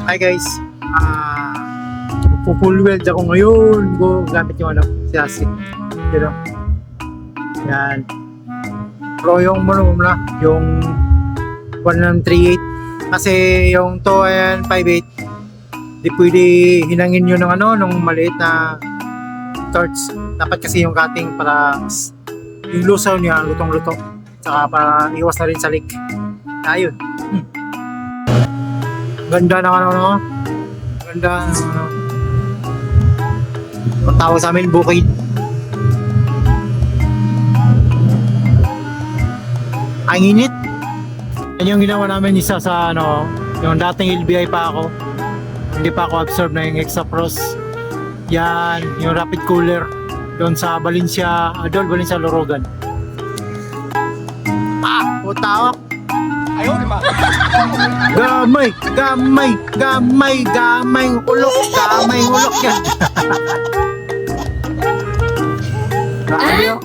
Hi guys, full weld ako ngayon. Gamit yung ano, chassis. You know? Yan. Pero yung yung 138 kasi yung to ayan 58 di pwede hinangin yun ng ano, nung maliit na torch. Dapat kasi yung cutting para yung lusaw niya lutong-luto, saka para iwas na rin sa leak. Ayun. Ganda ng ano, ganda ng ano. Ang tawag sa amin, bukid. Ang init. Yan yung ginawa namin isa sa ano, yung dating LBI pa ako. Hindi pa ako absorb na yung Exapros. Yan, yung rapid cooler doon sa Valencia, Valencia Lorogan. Puta. Ayaw naman. Gamay ulok yan. Ayaw.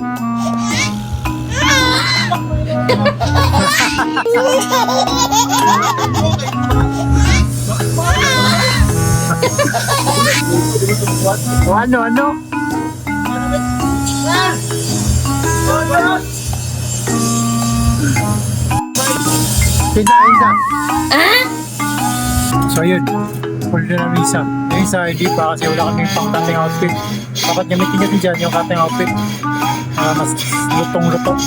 Ano? Isa. So yun, full na namin isa. Yung isa hindi pa kasi wala kami pang cutting outfit. Dapat gamitin natin dyan yung cutting outfit. Mas lutong-luto.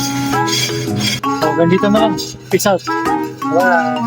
So ganito na lang. Peace out. Wow.